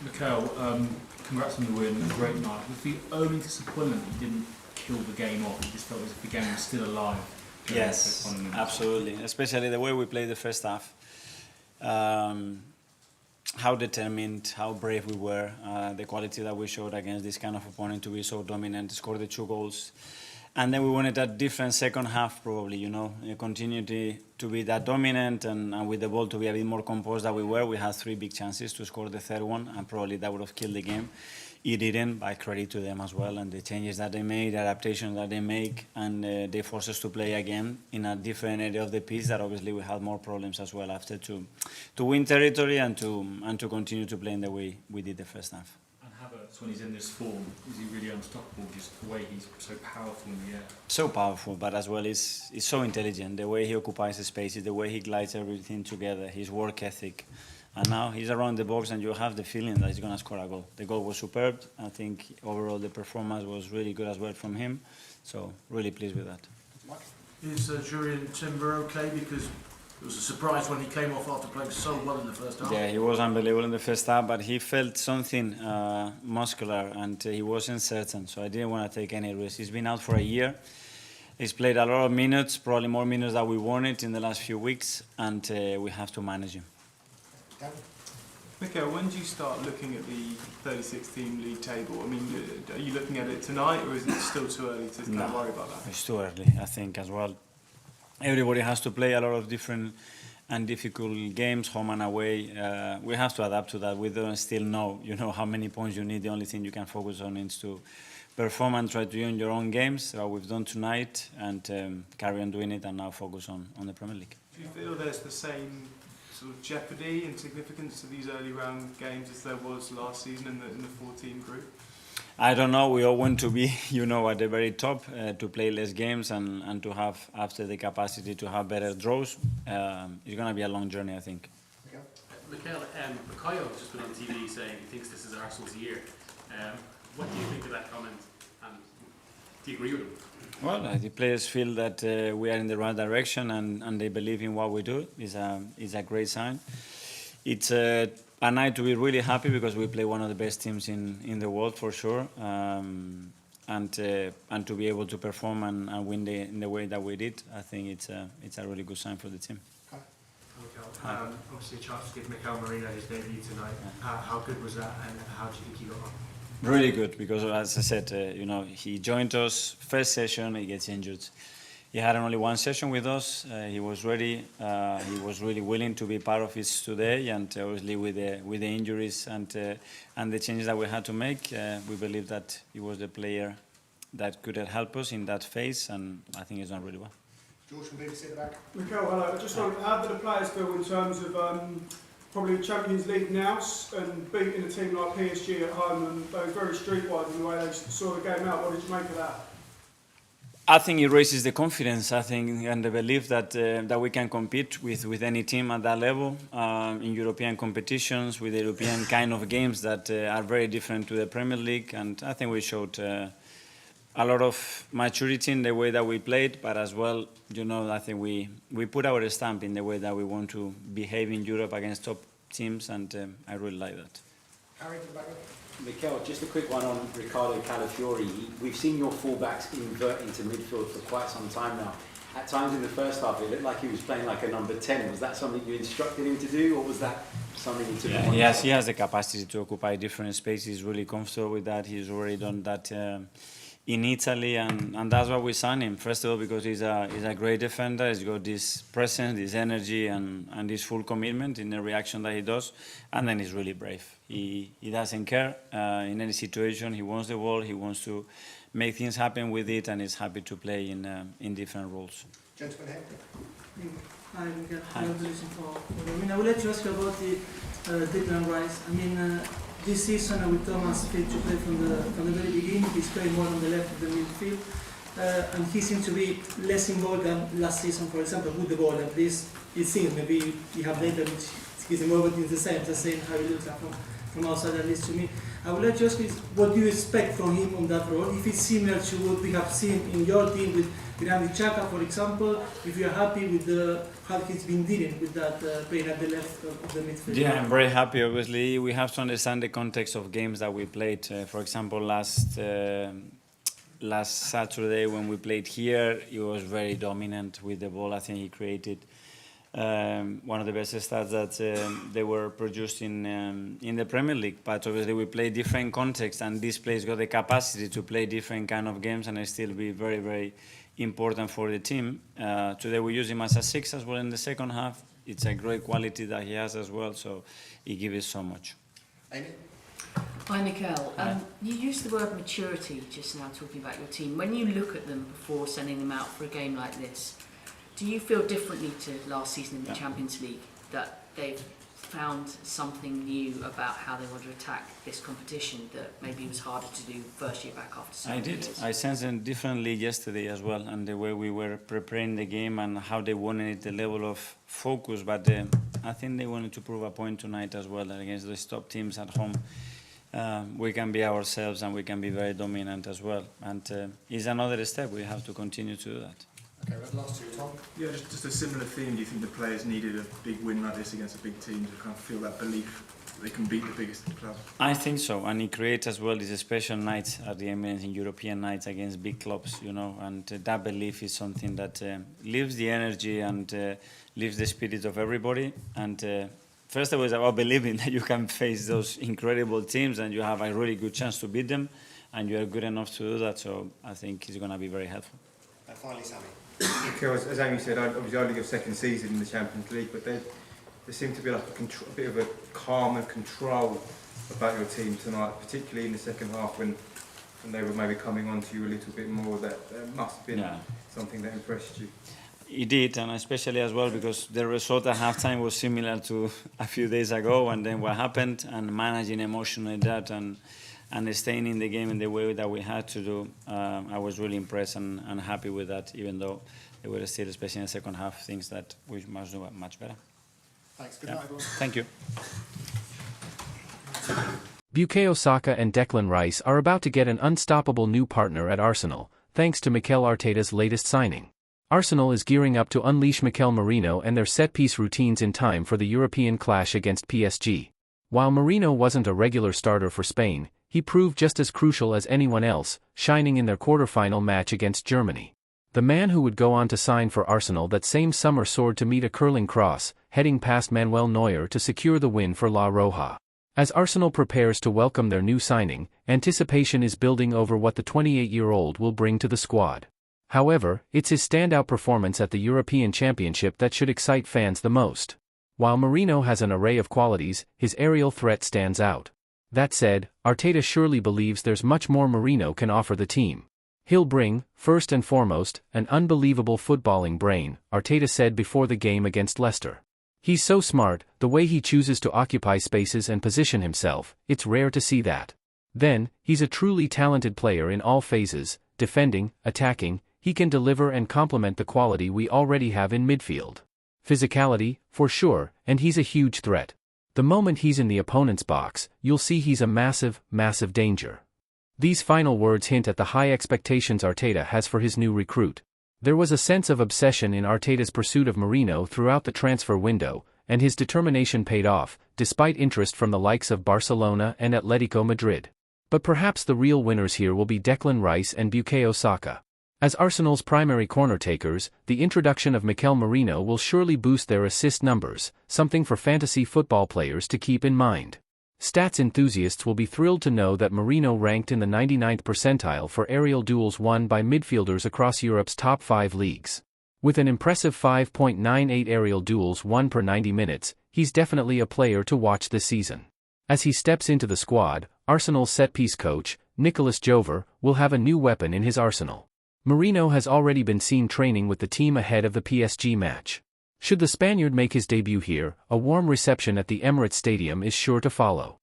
Mikel, congrats on the win, a great night. Was the only disappointment that you didn't kill the game off? You just felt as if the game was still alive? Yes, absolutely. Especially the way we played the first half. How determined, how brave we were, the quality that we showed against this kind of opponent to be so dominant, score the 2 goals. And then we wanted a different second half probably, continue to be that dominant and with the ball to be a bit more composed than we were. We had 3 big chances to score the third one and probably that would have killed the game. It didn't, by credit to them as well, and the changes that they made, the adaptations that they make, and they forced us to play again in a different area of the pitch that obviously we had more problems as well after to win territory and to continue to play in the way we did the first half. And Havertz, when he's in this form, is he really unstoppable, just the way he's so powerful in the air? So powerful, but as well he's so intelligent, the way he occupies the spaces, the way he glides everything together, his work ethic. And now he's around the box and you have the feeling that he's going to score a goal. The goal was superb. I think overall the performance was really good as well from him. So really pleased with that. Is Julian Timber okay? Because it was a surprise when he came off after playing so well in the first half. Yeah, he was unbelievable in the first half, but he felt something muscular and he wasn't certain. So I didn't want to take any risks. He's been out for a year. He's played a lot of minutes, probably more minutes than we wanted in the last few weeks, and we have to manage him. Mikel, when do you start looking at the 36-team league table? I mean, are you looking at it tonight, or is it still too early to kind of worry about that? It's too early, I think, as well. Everybody has to play a lot of different and difficult games, home and away. We have to adapt to that. We don't still know, how many points you need. The only thing you can focus on is to perform and try to win your own games. We've done tonight, and carry on doing it, and now focus on the Premier League. Do you feel there's the same sort of jeopardy and significance to these early round games as there was last season in the 4-team group? I don't know. We all want to be, at the very top, to play less games and to have, after the capacity to have better draws. It's going to be a long journey, I think. Mikel, Kai has just been on TV saying he thinks this is Arsenal's year. What do you think of that comment, and do you agree with him? Well, the players feel that we are in the right direction and they believe in what we do. It's a great sign. It's a night to be really happy because we play one of the best teams in the world for sure, and to be able to perform and win in the way that we did, I think it's a really good sign for the team. Obviously a chance to give Mikel Merino his debut tonight. How good was that, and how do you think he got on? Really good, because as I said, he joined us first session, he gets injured. He had only 1 session with us. He was ready. He was really willing to be part of it today, and obviously with the injuries and the changes that we had to make, we believe that he was the player that could help us in that phase, and I think he's done really well. George from BBC at the back. Mikel, hello. I just wondered, how do the players feel in terms of probably Champions League now and beating a team like PSG at home, and they were very streetwise in the way they saw the game out? What did you make of that? I think it raises the confidence, I think, and the belief that we can compete with any team at that level in European competitions, with European kind of games that are very different to the Premier League. And I think we showed a lot of maturity in the way that we played, but as well, I think we put our stamp in the way that we want to behave in Europe against top teams, and I really like that. Harry, to the back. Mikel, just a quick one on Riccardo Calafiori. We've seen your fullbacks invert into midfield for quite some time now. At times in the first half, it looked like he was playing like a number 10. Was that something you instructed him to do, or was that something he took on? Yes, he has the capacity to occupy different spaces. He's really comfortable with that. He's already done that in Italy, and that's why we signed him. First of all, because he's a great defender. He's got this presence, this energy, and this full commitment in the reaction that he does. And then he's really brave. He doesn't care in any situation. He wants the ball. He wants to make things happen with it, and he's happy to play in different roles. Gentleman here. Hi, Mikel. I would like to ask you about the Declan Rice. This season with Thomas fit to play from the very beginning. He's playing more on the left of the midfield, and he seems to be less involved than last season, for example, with the ball. At least it seems. Maybe you have data which gives him over the same. Just saying how he looks like from outside, at least to me. I would like to ask you what do you expect from him on that role? If it's similar to what we have seen in your team with Granit Xhaka, for example, if you are happy with how he's been dealing with that playing at the left of the midfield. Yeah, I'm very happy. Obviously, we have to understand the context of games that we played. For example, last Saturday when we played here, he was very dominant with the ball. I think he created one of the best stats that they were produced in the Premier League. But obviously we play different contexts, and this player's got the capacity to play different kind of games and still be very, very important for the team. Today we use him as a 6 as well in the second half. It's a great quality that he has as well, so he gives us so much. Amy? Hi, Mikel. You used the word maturity just now talking about your team. When you look at them before sending them out for a game like this, do you feel differently to last season in the Champions League, that they've found something new about how they want to attack this competition that maybe was harder to do first year back after so many years? I sensed it differently yesterday as well, and the way we were preparing the game and how they wanted the level of focus. But I think they wanted to prove a point tonight as well, that against the top teams at home, we can be ourselves and we can be very dominant as well. And it's another step. We have to continue to do that. Okay, we have the last two, Tom. Yeah, just a similar theme. Do you think the players needed a big win like this against a big team to kind of feel that belief that they can beat the biggest club? I think so, and it creates as well these special nights at the Emirates, in European nights against big clubs, you know, and that belief is something that lifts the energy and lifts the spirit of everybody. And first of all, it's about believing that you can face those incredible teams and you have a really good chance to beat them, and you are good enough to do that. So I think it's going to be very helpful. Finally, Sammy. Mikel, as Amy said, obviously only your second season in the Champions League, but there seemed to be like a bit of a calm and control about your team tonight, particularly in the second half when they were maybe coming on to you a little bit more. That must have been something that impressed you. It did, and especially as well because the result at halftime was similar to a few days ago, and then what happened, and managing emotionally that and staying in the game in the way that we had to do, I was really impressed and happy with that, even though there were still, especially in the second half, things that we must do much better. Thanks. Good night, everyone. Thank you. Bukayo Saka and Declan Rice are about to get an unstoppable new partner at Arsenal, thanks to Mikel Arteta's latest signing. Arsenal is gearing up to unleash Mikel Merino and their set-piece routines in time for the European clash against PSG. While Merino wasn't a regular starter for Spain, he proved just as crucial as anyone else, shining in their quarter-final match against Germany. The man who would go on to sign for Arsenal that same summer soared to meet a curling cross, heading past Manuel Neuer to secure the win for La Roja. As Arsenal prepares to welcome their new signing, anticipation is building over what the 28-year-old will bring to the squad. However, it's his standout performance at the European Championship that should excite fans the most. While Merino has an array of qualities, his aerial threat stands out. That said, Arteta surely believes there's much more Merino can offer the team. He'll bring, first and foremost, an unbelievable footballing brain, Arteta said before the game against Leicester. He's so smart, the way he chooses to occupy spaces and position himself, it's rare to see that. Then, he's a truly talented player in all phases, defending, attacking, he can deliver and complement the quality we already have in midfield. Physicality, for sure, and he's a huge threat. The moment he's in the opponent's box, you'll see he's a massive, massive danger. These final words hint at the high expectations Arteta has for his new recruit. There was a sense of obsession in Arteta's pursuit of Merino throughout the transfer window, and his determination paid off, despite interest from the likes of Barcelona and Atletico Madrid. But perhaps the real winners here will be Declan Rice and Bukayo Saka. As Arsenal's primary corner takers, the introduction of Mikel Merino will surely boost their assist numbers, something for fantasy football players to keep in mind. Stats enthusiasts will be thrilled to know that Merino ranked in the 99th percentile for aerial duels won by midfielders across Europe's top 5 leagues. With an impressive 5.98 aerial duels won per 90 minutes, he's definitely a player to watch this season. As he steps into the squad, Arsenal's set-piece coach, Nicolas Jover, will have a new weapon in his arsenal. Merino has already been seen training with the team ahead of the PSG match. Should the Spaniard make his debut here, a warm reception at the Emirates Stadium is sure to follow.